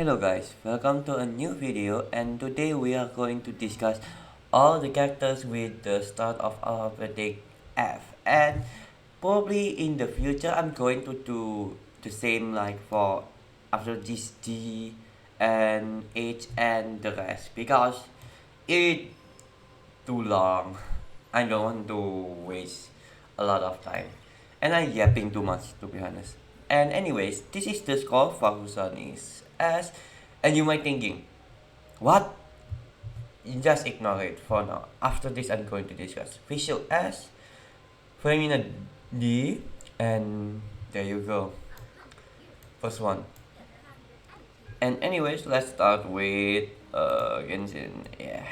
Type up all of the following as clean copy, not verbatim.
Hello guys, welcome to a new video, and today we are going to discuss all the characters with the start of alphabetic F, and probably in the future I'm going to do the same like for after this G and H and the rest because it too long. I don't want to waste a lot of time, and I'm yapping too much to be honest. And anyways, this is the score Faruzan is S, and you might thinking, what? You just ignore it for now. After this, I'm going to discuss Fischl S, Freminet D, and there you go. First one. And anyways, let's start with Genshin. Yeah.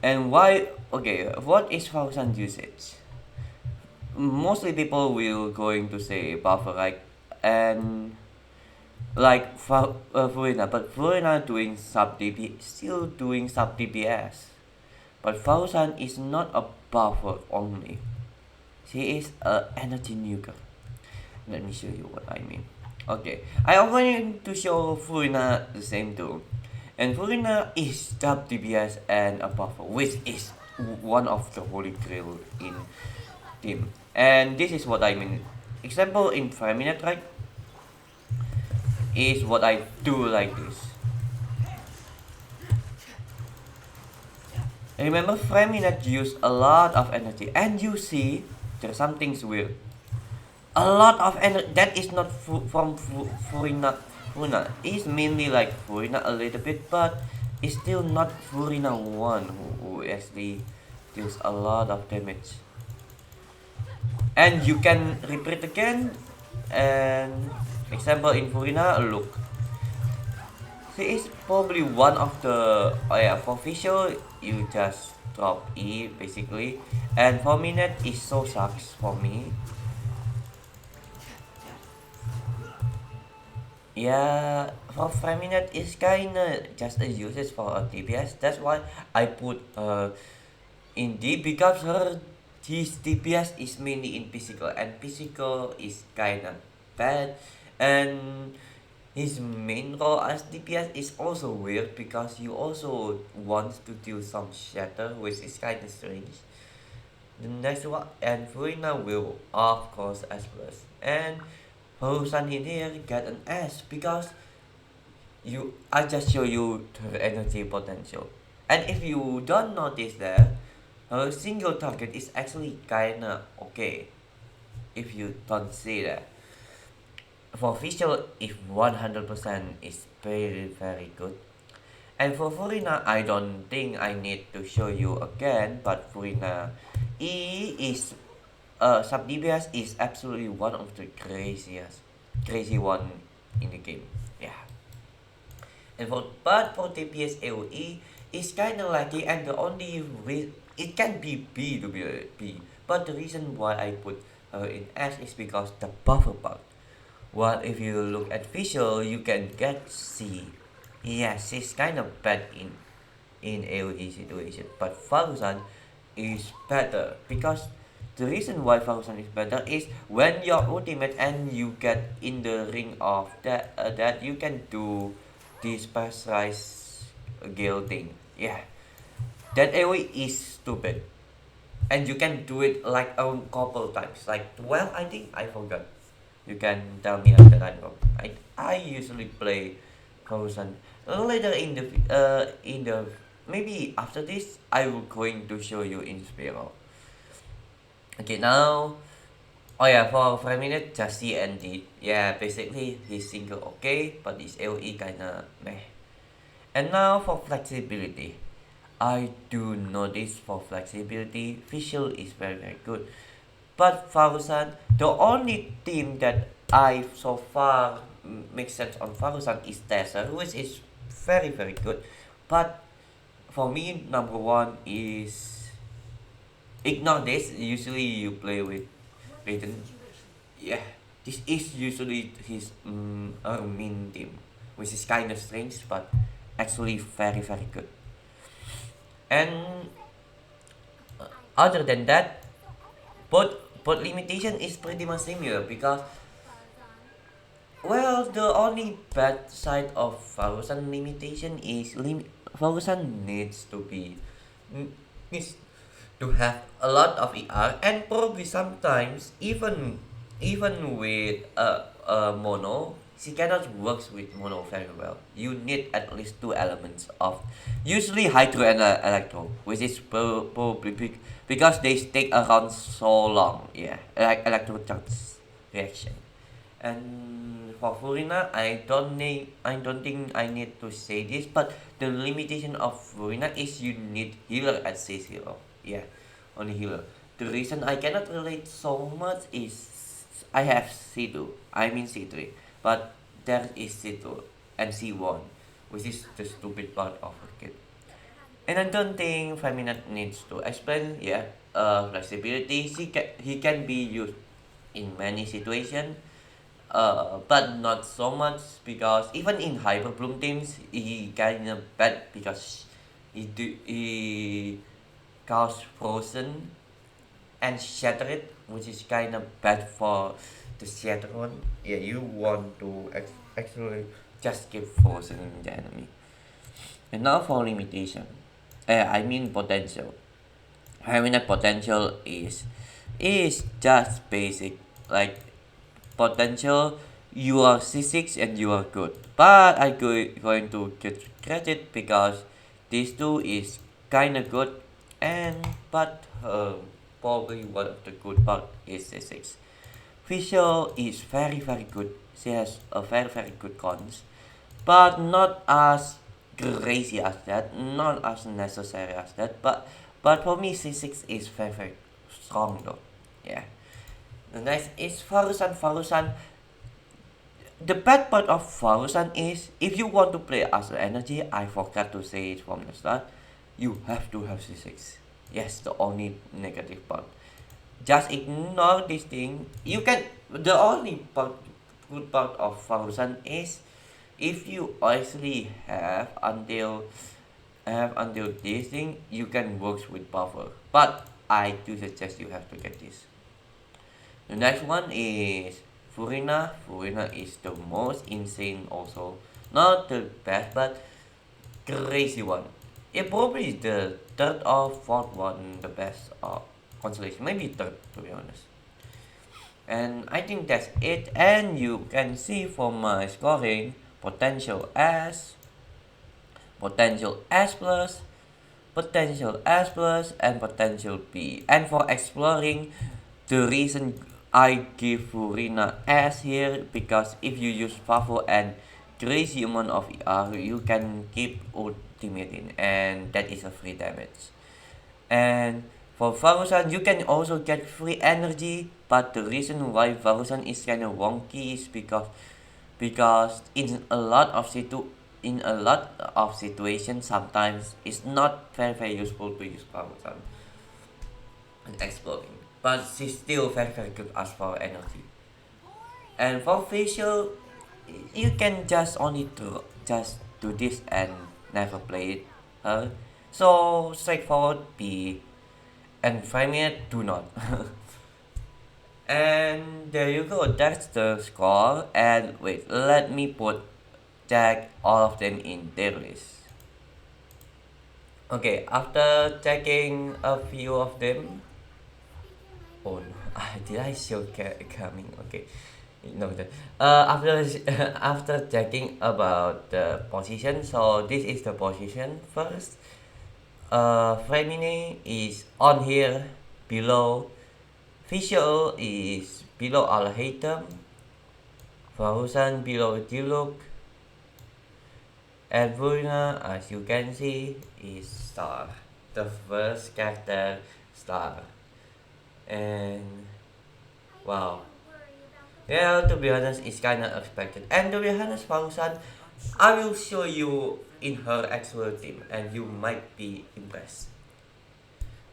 And why? Okay, what is Faruzan usage? Mostly people will going to say buffer, right? And like Furina, but Furina doing sub DP, still doing sub DPS. But Faruzan is not a buffer only. She is a energy nuker. Let me show you what I mean. Okay, I am going to show Furina the same too. And Furina is sub DPS and a buffer, which is one of the holy grail in team. And this is what I mean. Example in Freminet, right? Is what I do like this. Remember, Freminet use a lot of energy, and you see there's something's weird. A lot of energy that is not from Furina. Furina is mainly like Furina a little bit, but it's still not Furina one who actually deals a lot of damage. And you can repeat again. And example in Furina, look. She is probably one of the for Fischl you just drop E basically, and for Freminet is so sucks for me. Yeah, for Freminet is kinda just a usage for a DPS. That's why I put in D because his DPS is mainly in physical, and physical is kinda bad, and his main role as DPS is also weird because you also want to do some shatter, which is kinda strange. The next one, and Furina will of course S plus, and Faruzan in here get an S because I just show you her energy potential. And if you don't notice that, her single target is actually kinda okay if you don't see that. For Fischl, if 100% is very good. And for Furina, I don't think I need to show you again, but Furina E is sub DPS is absolutely one of the crazy one in the game. Yeah. And for Dps Aoe is kinda lucky, and the only it can be B to be B, but the reason why I put her in S is because the buffer part. Well, if you look at Fischl, you can get C. Yes, it's kind of bad in AoE situation, but Faruzan is better because the reason why Faruzan is better is when your ultimate and you get in the ring of that you can do this specialized gale thing. Yeah, that AoE is stupid, and you can do it like a couple times, like 12 I think, I forgot. You can tell me after I know. I usually play Faruzan later in the maybe after this I will going to show you in Spiral. Okay, now oh yeah, for Freminet just C and D. Yeah, basically he's single okay, but his AoE kinda meh. And now for flexibility. I do notice for flexibility, Fischl is very good. But Faruzan, the only team that I so far makes sense on Faruzan is Tesser, which is very good. But for me, number one is ignore this. Usually you play with Raiden. Yeah, this is usually his main team, which is kind of strange, but actually very good. And other than that, but limitation is pretty much similar because Well, the only bad side of Faruzan limitation is Faruzan needs to be needs to have a lot of ER, and probably sometimes even with a mono, she cannot work with mono very well. You need at least two elements of usually hydro and electro, which is probably because they stick around so long. Yeah, like electro charge reaction. And for Furina, I don't think I need to say this, but the limitation of Furina is you need healer at C0. Yeah, only healer. The reason I cannot relate so much is I have C2, I mean C3, but there is C2 and C1, which is the stupid part of it. And I don't think Freminet needs to explain, yeah, flexibility. He can be used in many situations, but not so much because even in Hyper Bloom teams, he kind of bad because he caused frozen and shatter it, which is kind of bad for the shatter one. Yeah, you want to actually just keep frozen in the enemy. And now for limitation, I mean potential. Having a potential is just basic, like potential. You are C6 and you are good, but going to get credit because these two is kinda good, and but probably one of the good part is C6. Fischl is very good. She has a very good cons, but not as crazy as that, not as necessary as that. But for me, C6 is very strong though. Yeah. The next is Faruzan. Faruzan. The bad part of Faruzan is if you want to play as energy, I forgot to say it from the start, you have to have C6. Yes, the only negative part. Just ignore this thing. You can the only good part of Faruzan is if you actually have until this thing, you can work with buffer. But I do suggest you have to get this. The next one is Furina. Furina is the most insane also. Not the best, but crazy one. It probably is the third or fourth one, the best constellation. Maybe third, to be honest. And I think that's it. And you can see from my scoring, potential S, potential S plus, potential S plus, and potential B. And for exploring, the reason I give Furina S here because if you use Favo and crazy amount of ER, you can keep ultimate in, and that is a free damage. And for Faruzan, you can also get free energy, but the reason why Faruzan is kind of wonky is because in a lot of situations sometimes it's not very useful to use Faruzan and exploring, but she's still very good as for energy. And for facial, you can just only do this and never play it. So straightforward B and Freminet do not. And there you go, that's the score. And wait, let me tag all of them in their list. Okay, after tagging a few of them, oh no, did I show coming? Okay, no, after after checking about the position, so this is the position first. Freminet is on here below. Fischl is below Al-Haytham. Faruzan below Diluk. And Furina, as you can see, is star. The first character star. And wow. Yeah, to be honest, it's kinda expected. And to be honest, Faruzan, I will show you in her actual team and you might be impressed.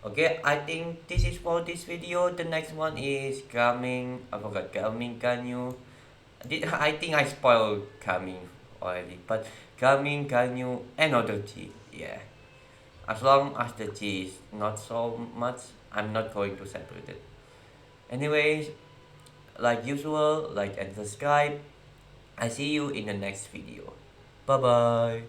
Okay, I think this is for this video. The next one is coming. I forgot coming. Can you? I think I spoiled coming already. But coming, can you? Another G. Yeah. As long as the G is not so much, I'm not going to separate it. Anyways, like usual, like and subscribe. I see you in the next video. Bye bye.